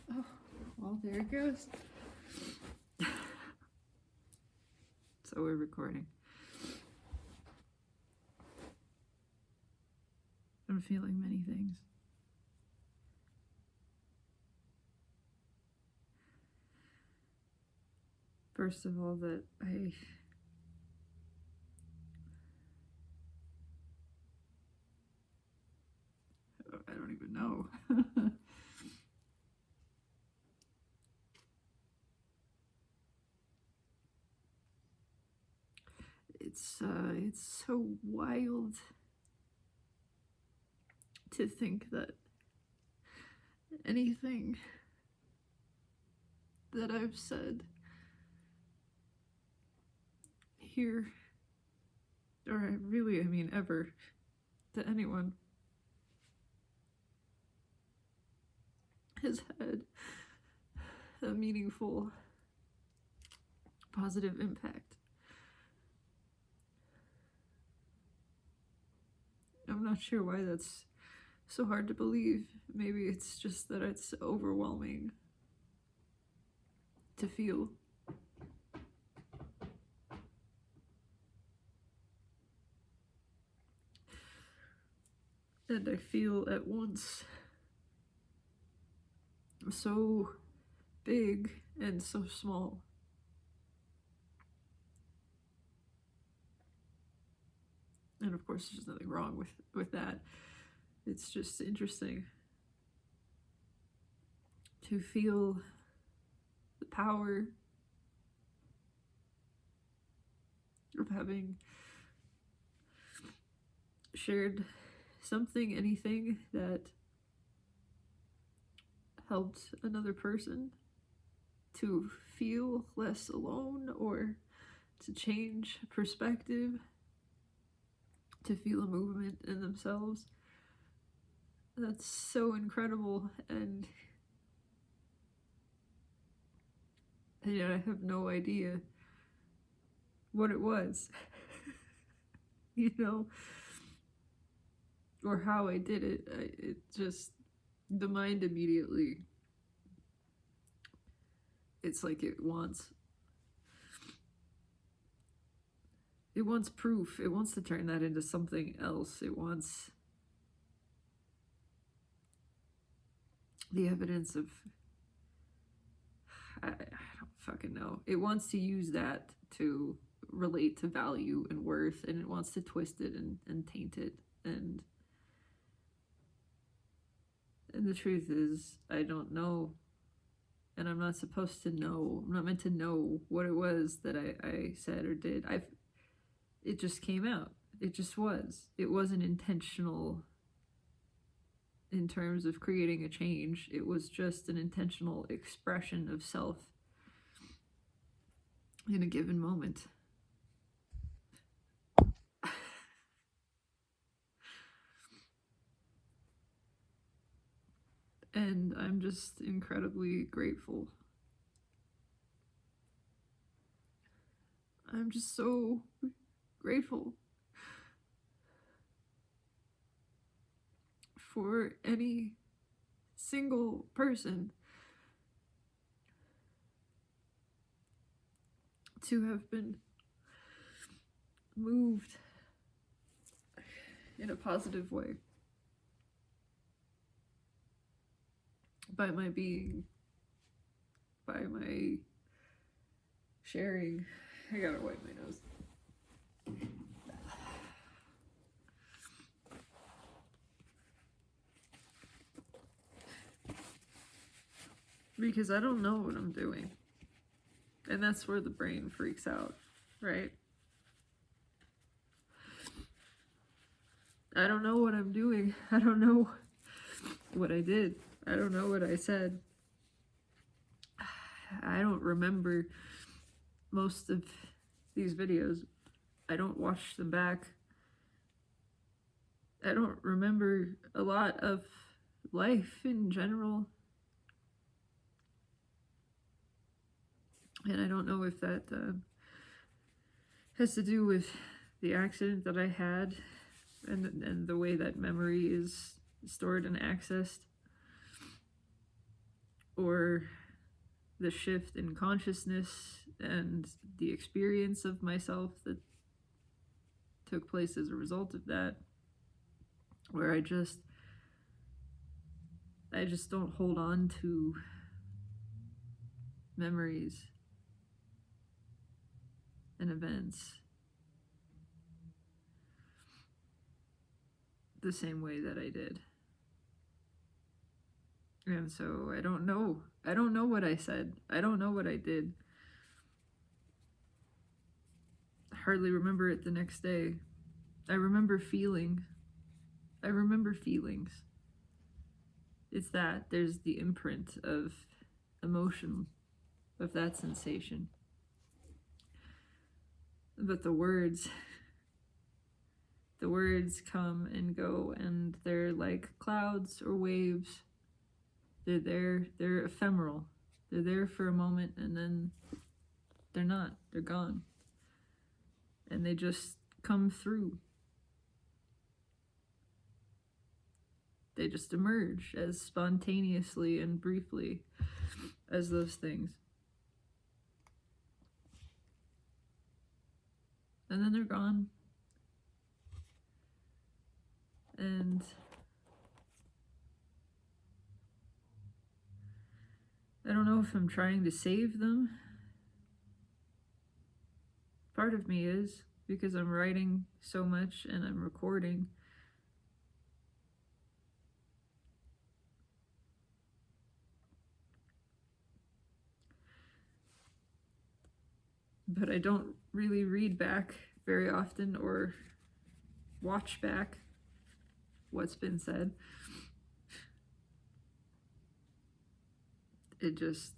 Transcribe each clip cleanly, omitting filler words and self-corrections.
Oh, well, there it goes. So we're recording. I'm feeling many things. First of all, that I don't even know. It's so wild to think that anything that I've said here, or I mean ever, to anyone, has had a meaningful, positive impact. I'm not sure why that's so hard to believe. Maybe it's just that it's overwhelming to feel. And I feel at once so big and so small. And of course, there's nothing wrong with that. It's just interesting to feel the power of having shared something, anything that helped another person to feel less alone, or to change perspective, to feel a movement in themselves. That's so incredible, and yet I have no idea what it was, you know, or how I did it. It just, the mind immediately, it's like it wants proof. It wants to turn that into something else. It wants the evidence of, I don't fucking know. It wants to use that to relate to value and worth, and it wants to twist it and taint it. And the truth is, I don't know, and I'm not supposed to know. I'm not meant to know what it was that I said or did. It just came out. It just was. It wasn't intentional in terms of creating a change. It was just an intentional expression of self in a given moment. And I'm just incredibly grateful. I'm just so grateful for any single person to have been moved in a positive way by my being, by my sharing. I gotta wipe my nose. Because I don't know what I'm doing. And that's where the brain freaks out, right? I don't know what I'm doing. I don't know what I did. I don't know what I said. I don't remember most of these videos. I don't watch them back. I don't remember a lot of life in general. And I don't know if that has to do with the accident that I had and the way that memory is stored and accessed. or the shift in consciousness and the experience of myself that took place as a result of that, where I just don't hold on to memories and events the same way that I did. And so I don't know what I said. I don't know what I did. I hardly remember it the next day. I remember feelings. It's that there's the imprint of emotion, of that sensation. But the words come and go, and they're like clouds or waves. They're there, they're ephemeral. They're there for a moment, and then they're not. They're gone. And they just come through. They just emerge as spontaneously and briefly as those things. And then they're gone. And I don't know if I'm trying to save them. Part of me is, because I'm writing so much and I'm recording. But I don't really read back very often or watch back what's been said. It just,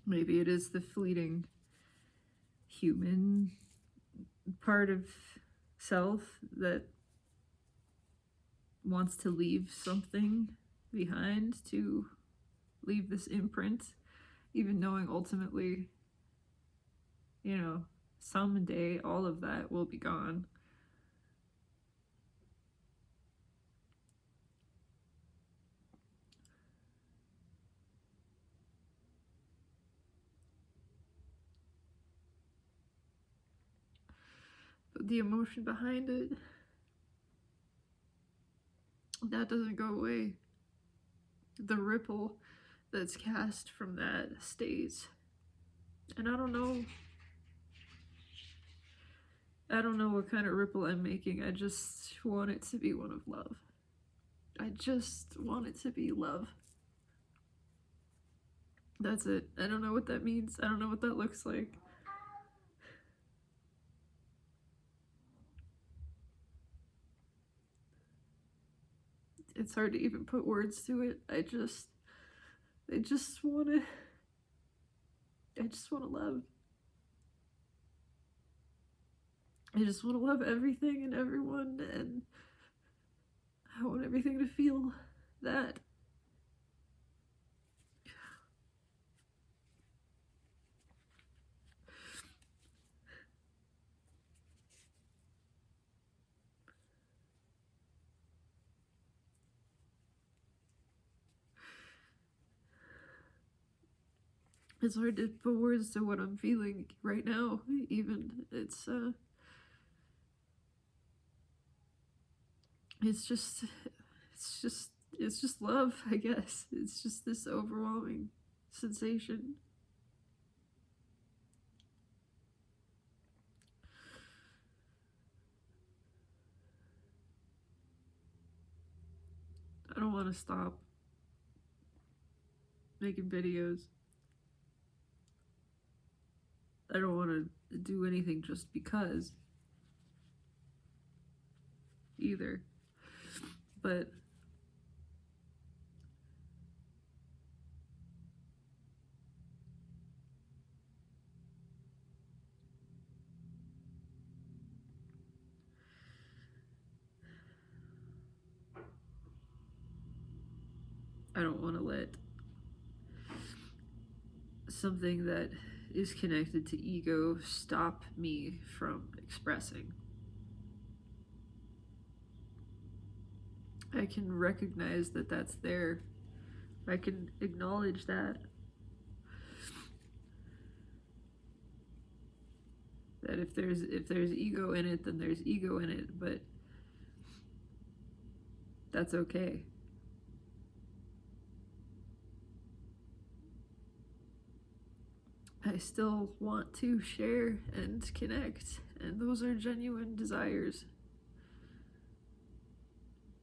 maybe it is the fleeting human part of self that wants to leave something behind, to leave this imprint, even knowing ultimately, someday all of that will be gone. But the emotion behind it, that doesn't go away. The ripple that's cast from that stays. And I don't know what kind of ripple I'm making. I just want it to be one of love. I just want it to be love. That's it. I don't know what that means. I don't know what that looks like. It's hard to even put words to it. I just want to love. I just want to love everything and everyone, and I want everything to feel that. It's hard to put words to what I'm feeling right now, even. It's just love, I guess. It's just this overwhelming sensation. I don't want to stop making videos. I don't want to do anything just because either. But I don't want to let something that is connected to ego stop me from expressing. I can recognize that that's there. I can acknowledge that. That if there's ego in it, then there's ego in it, but that's okay. I still want to share and connect, and those are genuine desires.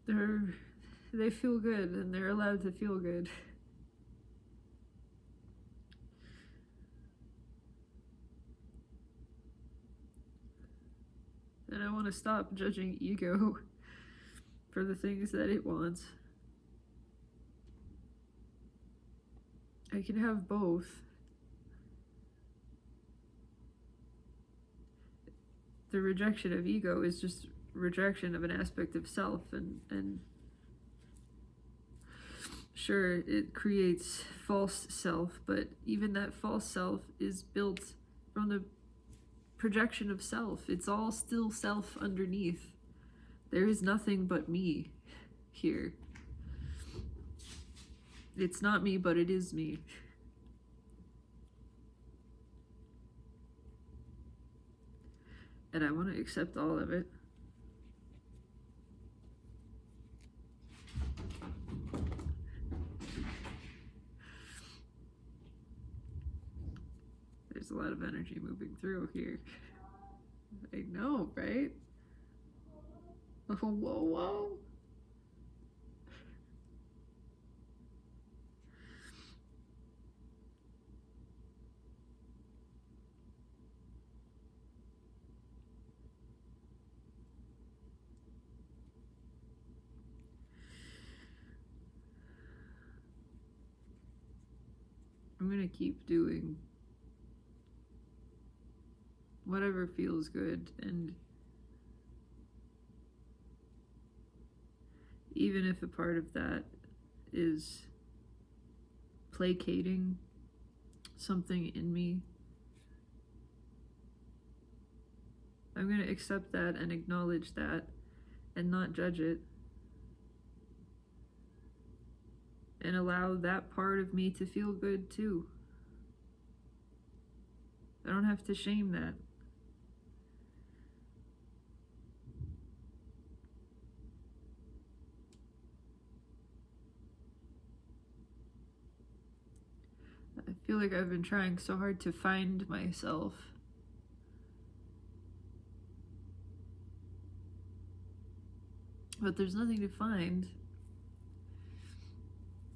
They feel good, and they're allowed to feel good. And I want to stop judging ego for the things that it wants. I can have both. The rejection of ego is just rejection of an aspect of self, and sure, it creates false self, but even that false self is built from the projection of self. It's all still self underneath. There is nothing but me here. It's not me, but it is me. And I want to accept all of it. There's a lot of energy moving through here. I know, right? Oh, whoa, whoa. I'm gonna keep doing whatever feels good, and even if a part of that is placating something in me, I'm going to accept that and acknowledge that and not judge it, and allow that part of me to feel good too. I don't have to shame that. I feel like I've been trying so hard to find myself. But there's nothing to find,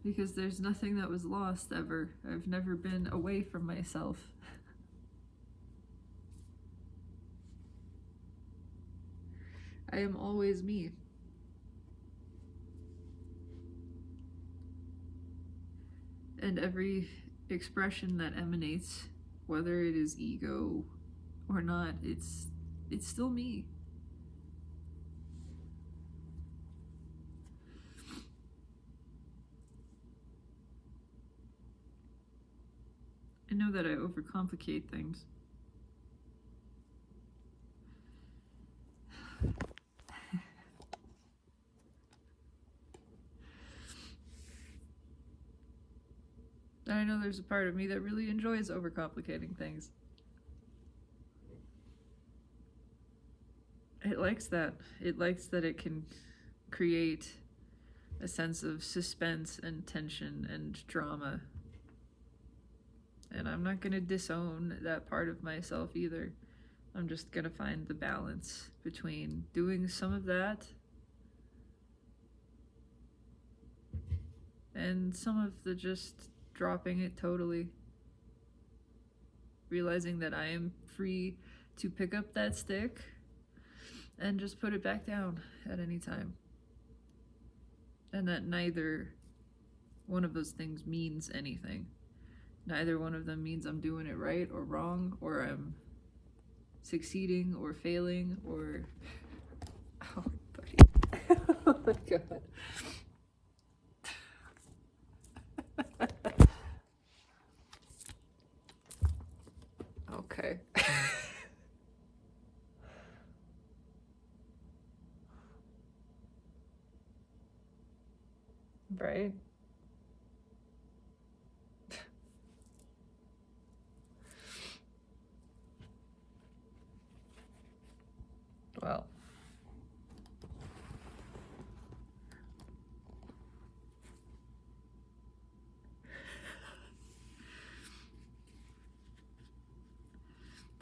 because there's nothing that was lost ever. I've never been away from myself. I am always me. And every expression that emanates, whether it is ego or not, it's still me. I know that I overcomplicate things. And I know there's a part of me that really enjoys overcomplicating things. It likes that. It likes that it can create a sense of suspense and tension and drama. And I'm not going to disown that part of myself either. I'm just going to find the balance between doing some of that and some of the just dropping it totally. Realizing that I am free to pick up that stick and just put it back down at any time. And that neither one of those things means anything. Neither one of them means I'm doing it right or wrong, or I'm succeeding or failing, or... Oh, buddy. Oh my god. Okay. Right?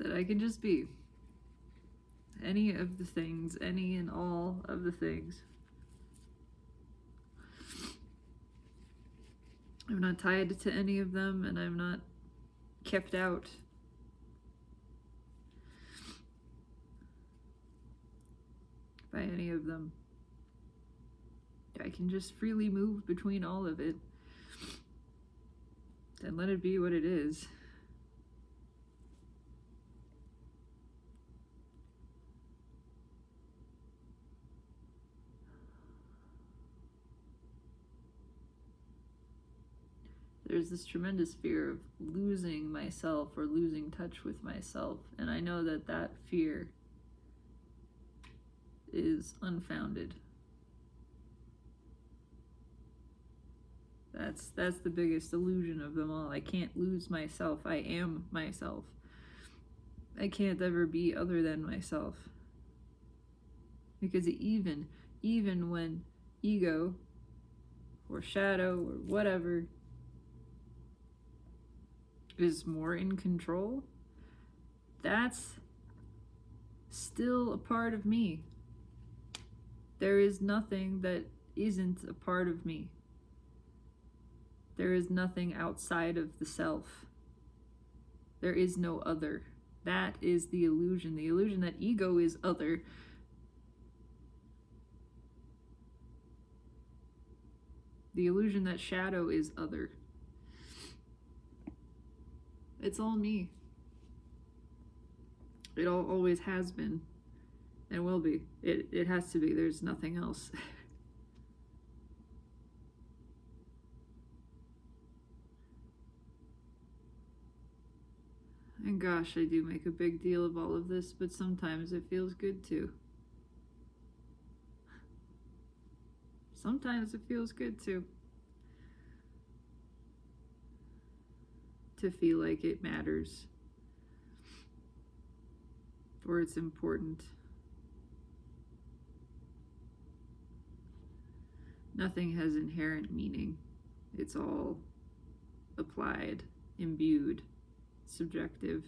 That I can just be any of the things, any and all of the things. I'm not tied to any of them, and I'm not kept out. By any of them. I can just freely move between all of it and let it be what it is. There's this tremendous fear of losing myself or losing touch with myself, and I know that that fear is unfounded. That's the biggest illusion of them all. I can't lose myself. I am myself. I can't ever be other than myself. Because even when ego or shadow or whatever is more in control, that's still a part of me. There is nothing that isn't a part of me. There is nothing outside of the self. There is no other. That is the illusion that ego is other. The illusion that shadow is other. It's all me. It always has been and will be. It has to be. There's nothing else. And gosh, I do make a big deal of all of this, but sometimes it feels good too. Sometimes it feels good too. To feel like it matters. Or it's important. Nothing has inherent meaning. It's all applied, imbued, subjective.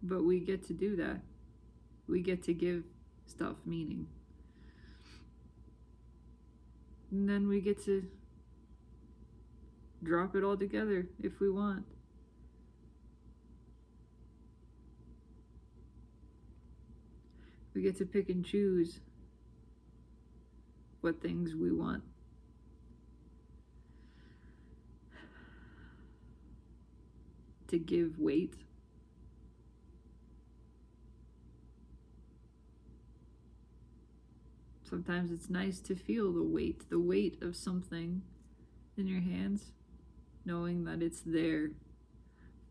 But we get to do that. We get to give stuff meaning. And then we get to drop it all together if we want. We get to pick and choose what things we want. To give weight. Sometimes it's nice to feel the weight of something in your hands, knowing that it's there,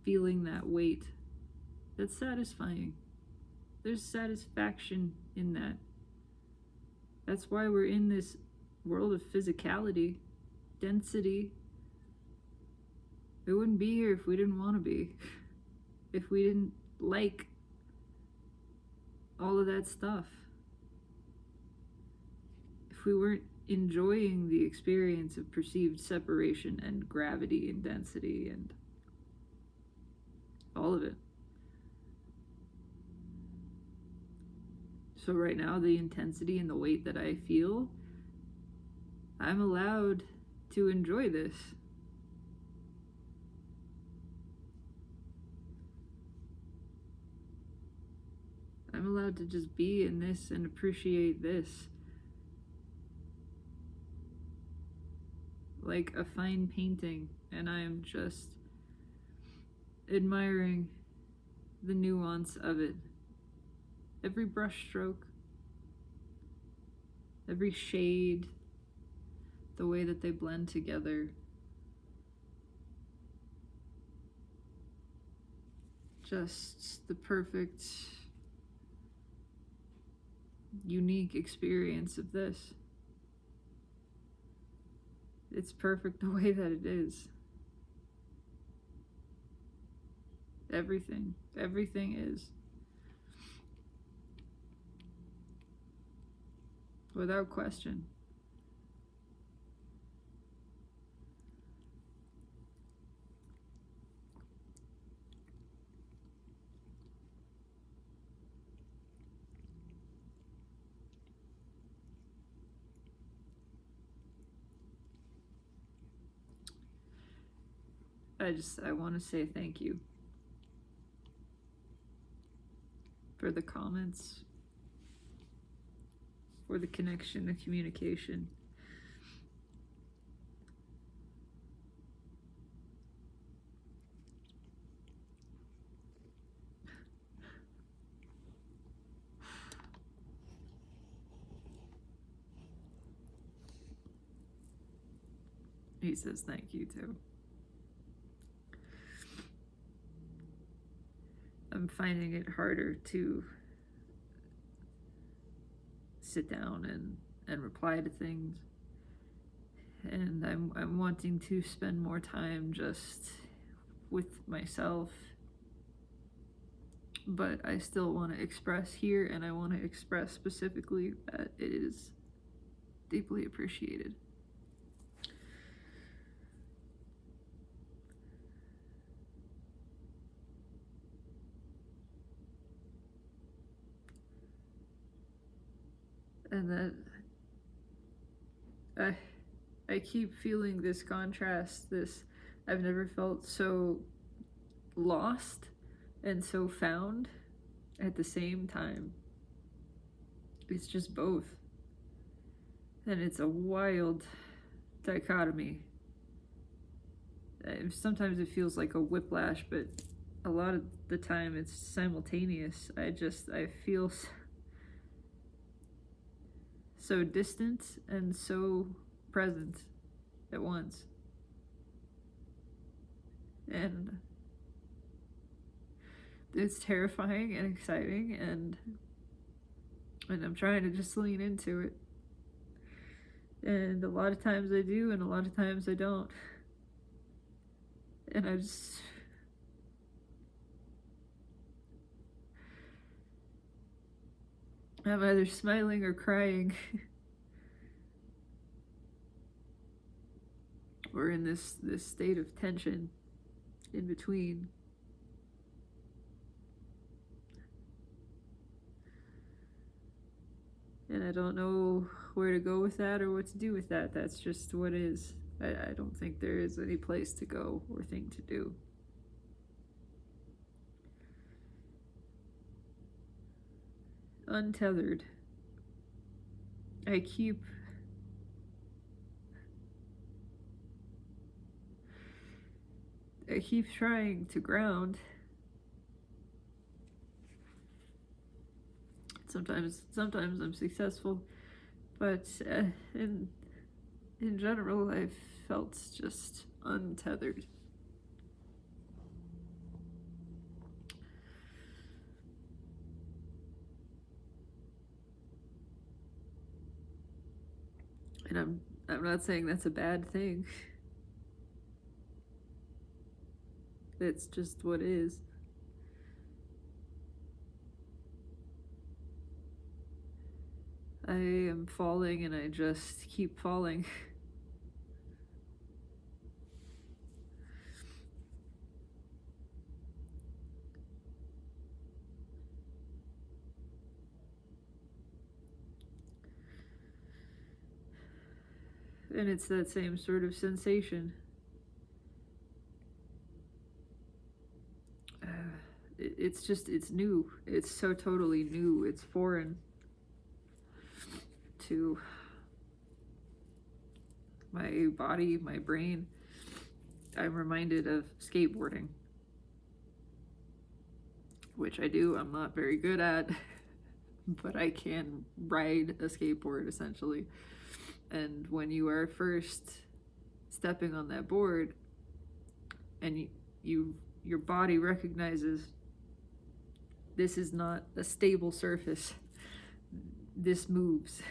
feeling that weight. That's satisfying. There's satisfaction in that. That's why we're in this world of physicality, density. We wouldn't be here if we didn't want to be. If we didn't like all of that stuff. If we weren't enjoying the experience of perceived separation and gravity and density and all of it. So right now, the intensity and the weight that I feel, I'm allowed to enjoy this. I'm allowed to just be in this and appreciate this. Like a fine painting, and I'm just admiring the nuance of it. Every brush stroke, every shade, the way that they blend together. Just the perfect, unique experience of this. It's perfect the way that it is. Everything is. Without question. I want to say thank you for the comments, for the connection, the communication. He says thank you too. I'm finding it harder to sit down and reply to things. And I'm wanting to spend more time just with myself. But I still want to express here, and I want to express specifically that it is deeply appreciated. And that I keep feeling this contrast, I've never felt so lost and so found at the same time. It's just both. And it's a wild dichotomy. Sometimes it feels like a whiplash, but a lot of the time it's simultaneous. I feel so distant and so present at once. And it's terrifying and exciting, and I'm trying to just lean into it. And a lot of times I do, and a lot of times I don't. And I'm either smiling or crying. Or in this state of tension in between. And I don't know where to go with that or what to do with that. That's just what is. I don't think there is any place to go or thing to do. Untethered. I keep trying to ground. Sometimes I'm successful, but in general, I've felt just untethered. And I'm not saying that's a bad thing. It's just what is. I am falling, and I just keep falling. And it's that same sort of sensation. It's new. It's so totally new. It's foreign to my body, my brain. I'm reminded of skateboarding, which I do. I'm not very good at, but I can ride a skateboard essentially. And when you are first stepping on that board, and your body recognizes this is not a stable surface, this moves,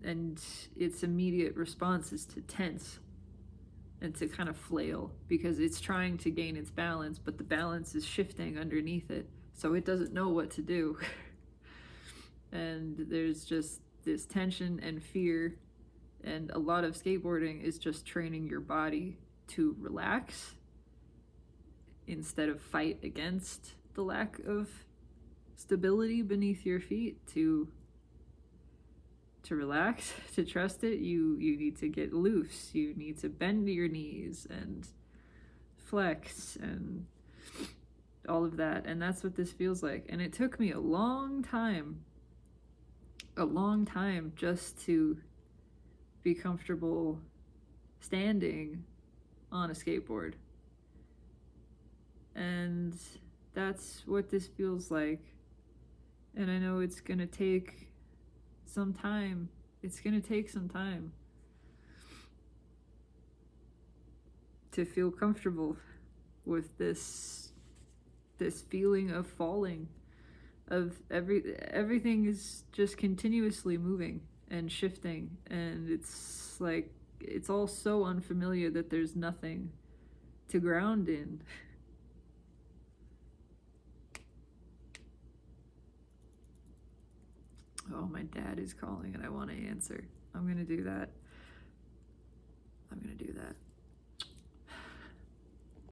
and its immediate response is to tense and to kind of flail, because it's trying to gain its balance, but the balance is shifting underneath it, so it doesn't know what to do. And there's just this tension and fear, and a lot of skateboarding is just training your body to relax instead of fight against the lack of stability beneath your feet, to to relax, to trust it, you need to get loose. You need to bend your knees and flex and all of that. And that's what this feels like. And it took me a long time just to be comfortable standing on a skateboard. And that's what this feels like. And I know it's gonna take some time. It's gonna take some time to feel comfortable with this feeling of falling, of everything is just continuously moving and shifting, and it's like it's all so unfamiliar that there's nothing to ground in. Oh, my dad is calling and I want to answer. I'm gonna do that.